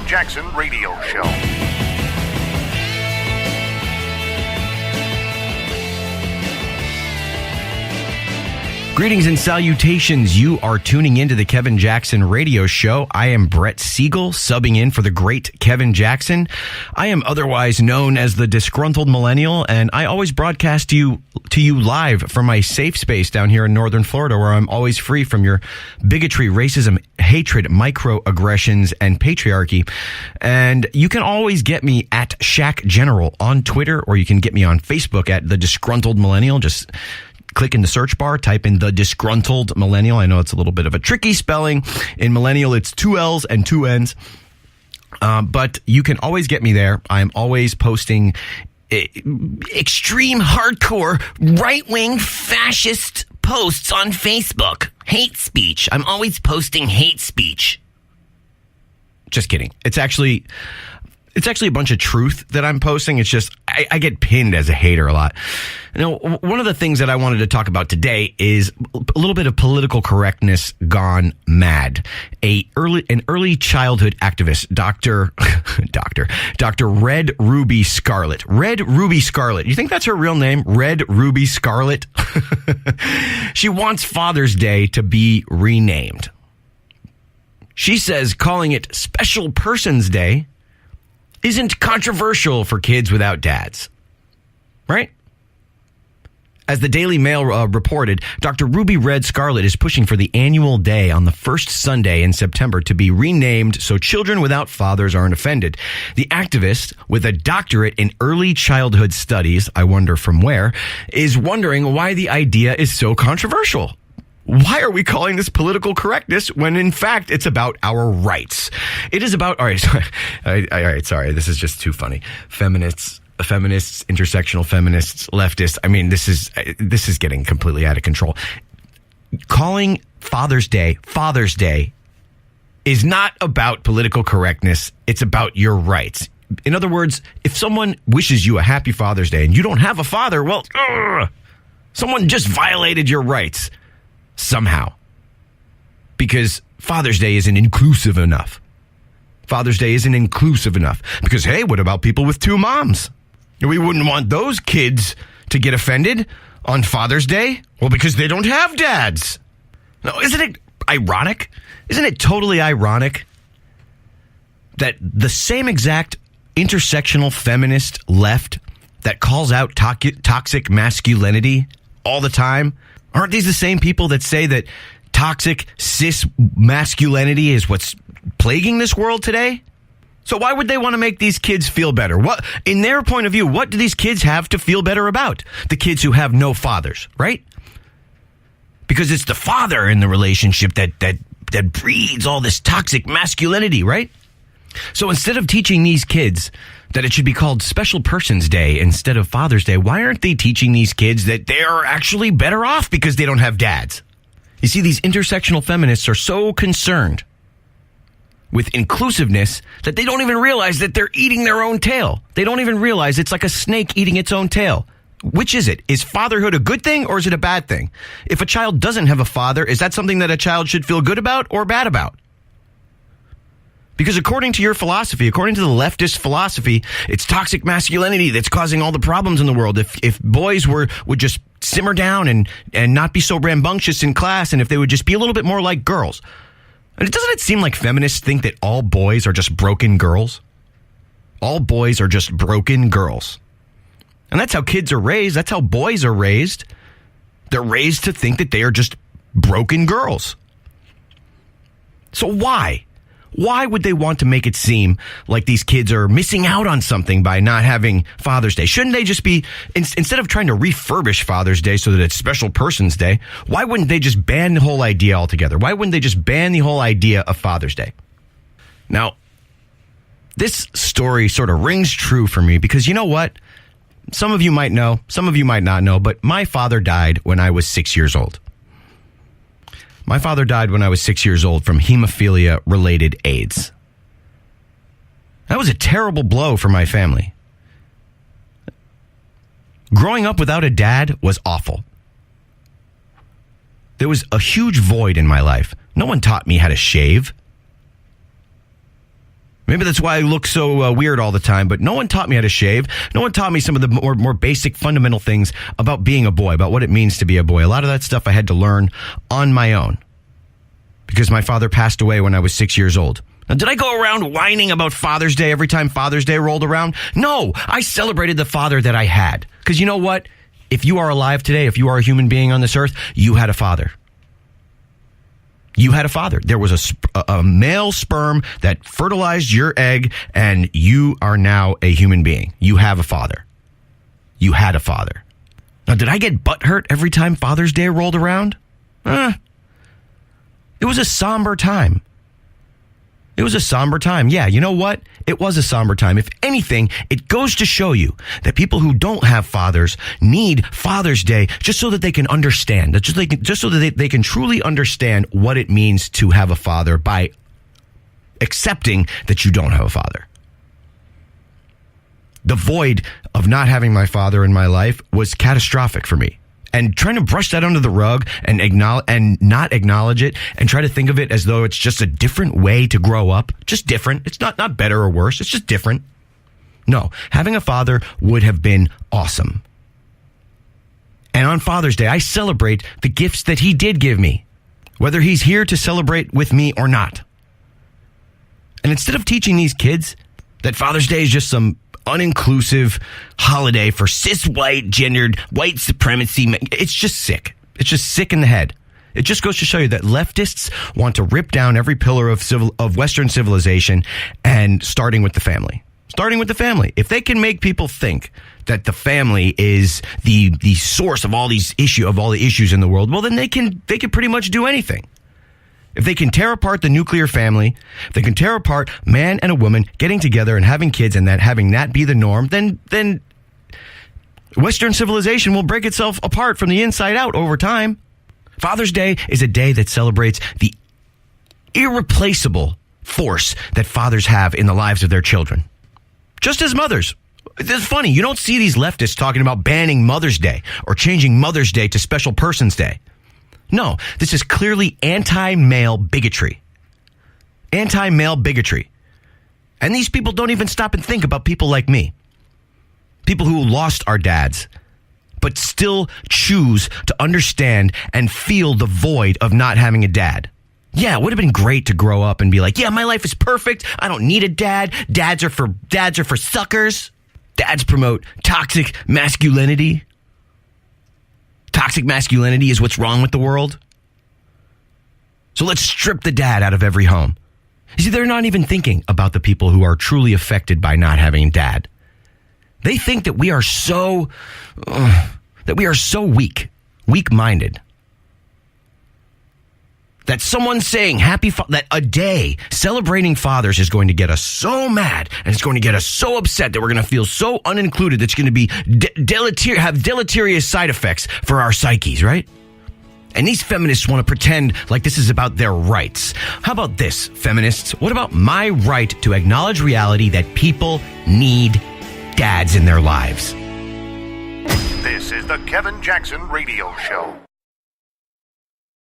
Jackson Radio Show. Greetings and salutations. You are tuning into the Kevin Jackson Radio Show. I am Brett Siegel, subbing in for the great Kevin Jackson. I am otherwise known as the Disgruntled Millennial, and I always broadcast to you live from my safe space down here in northern Florida, where I'm always free from your bigotry, racism, hatred, microaggressions, and patriarchy. And you can always get me at Shaq General on Twitter, or you can get me on Facebook at the Disgruntled Millennial. Just click in the search bar, type in the Disgruntled Millennial. I know it's a little bit of a tricky spelling. In Millennial, it's 2 L's and 2 N's. But you can always get me there. I'm always posting extreme, hardcore, right-wing fascist posts on Facebook. Hate speech. I'm always posting hate speech. Just kidding. It's actually a bunch of truth that I'm posting. It's just, I get pinned as a hater a lot. Now, one of the things that I wanted to talk about today is a little bit of political correctness gone mad. An early childhood activist, Dr. Red Ruby Scarlet. Red Ruby Scarlet. You think that's her real name? Red Ruby Scarlet? She wants Father's Day to be renamed. She says calling it Special Persons Day isn't controversial for kids without dads, right? As the Daily Mail reported, Dr. Ruby Red Scarlet is pushing for the annual day on the first Sunday in September to be renamed so children without fathers aren't offended. The activist, with a doctorate in early childhood studies, I wonder from where, is wondering why the idea is so controversial. Why are we calling this political correctness when, in fact, it's about our rights? It is about... All right, sorry. This is just too funny. Feminists, intersectional feminists, leftists. I mean, this is getting completely out of control. Calling Father's Day is not about political correctness. It's about your rights. In other words, if someone wishes you a happy Father's Day and you don't have a father, well, someone just violated your rights. Somehow. Because Father's Day isn't inclusive enough. Father's Day isn't inclusive enough. Because, hey, what about people with two moms? We wouldn't want those kids to get offended on Father's Day. Well, because they don't have dads. No, isn't it ironic? Isn't it totally ironic that the same exact intersectional feminist left that calls out toxic masculinity all the time, aren't these the same people that say that toxic cis masculinity is what's plaguing this world today? So why would they want to make these kids feel better? What, in their point of view, what do these kids have to feel better about? The kids who have no fathers, right? Because it's the father in the relationship that breeds all this toxic masculinity, right? So instead of teaching these kids that it should be called Special Persons Day instead of Father's Day, why aren't they teaching these kids that they are actually better off because they don't have dads? You see, these intersectional feminists are so concerned with inclusiveness that they don't even realize that they're eating their own tail. They don't even realize it's like a snake eating its own tail. Which is it? Is fatherhood a good thing or is it a bad thing? If a child doesn't have a father, is that something that a child should feel good about or bad about? Because according to your philosophy, according to the leftist philosophy, it's toxic masculinity that's causing all the problems in the world. If boys would just simmer down and not be so rambunctious in class, and if they would just be a little bit more like girls. And doesn't it seem like feminists think that all boys are just broken girls? All boys are just broken girls. And that's how kids are raised. That's how boys are raised. They're raised to think that they are just broken girls. So why? Why would they want to make it seem like these kids are missing out on something by not having Father's Day? Shouldn't they just be, instead of trying to refurbish Father's Day so that it's Special Persons Day, why wouldn't they just ban the whole idea altogether? Why wouldn't they just ban the whole idea of Father's Day? Now, this story sort of rings true for me because you know what? Some of you might know, some of you might not know, but my father died when I was 6 years old. My father died when I was 6 years old from hemophilia-related AIDS. That was a terrible blow for my family. Growing up without a dad was awful. There was a huge void in my life. No one taught me how to shave. Maybe that's why I look so weird all the time, but no one taught me how to shave. No one taught me some of the more basic, fundamental things about being a boy, about what it means to be a boy. A lot of that stuff I had to learn on my own because my father passed away when I was 6 years old. Now, did I go around whining about Father's Day every time Father's Day rolled around? No, I celebrated the father that I had. Because you know what? If you are alive today, if you are a human being on this earth, you had a father. You had a father. There was a male sperm that fertilized your egg, and you are now a human being. You have a father. You had a father. Now, did I get butthurt every time Father's Day rolled around? It was a somber time. It was a somber time. Yeah, you know what? It was a somber time. If anything, it goes to show you that people who don't have fathers need Father's Day just so that they can understand, just so that they can truly understand what it means to have a father by accepting that you don't have a father. The void of not having my father in my life was catastrophic for me. And trying to brush that under the rug and not acknowledge it and try to think of it as though it's just a different way to grow up. Just different. It's not better or worse. It's just different. No, having a father would have been awesome. And on Father's Day, I celebrate the gifts that he did give me, whether he's here to celebrate with me or not. And instead of teaching these kids that Father's Day is just some uninclusive holiday for cis-white, gendered, white supremacy, it's just sick. It's just sick in the head. It just goes to show you that leftists want to rip down every pillar of Western civilization, and starting with the family. Starting with the family. If they can make people think that the family is the source of all the issues in the world, well, then they can pretty much do anything. If they can tear apart the nuclear family, if they can tear apart man and a woman getting together and having kids and having that be the norm, then Western civilization will break itself apart from the inside out over time. Father's Day is a day that celebrates the irreplaceable force that fathers have in the lives of their children. Just as mothers. It's funny, you don't see these leftists talking about banning Mother's Day or changing Mother's Day to Special Persons Day. No, this is clearly anti-male bigotry. Anti-male bigotry. And these people don't even stop and think about people like me. People who lost our dads, but still choose to understand and feel the void of not having a dad. Yeah, it would have been great to grow up and be like, yeah, my life is perfect. I don't need a dad. Dads are for suckers. Dads promote toxic masculinity. Toxic masculinity is what's wrong with the world. So let's strip the dad out of every home. You see, they're not even thinking about the people who are truly affected by not having a dad. They think that we are so weak-minded. That someone saying that a day celebrating fathers is going to get us so mad and it's going to get us so upset that we're going to feel so unincluded that's going to be have deleterious side effects for our psyches, right? And these feminists want to pretend like this is about their rights. How about this, feminists? What about my right to acknowledge reality that people need dads in their lives? This is the Kevin Jackson Radio Show.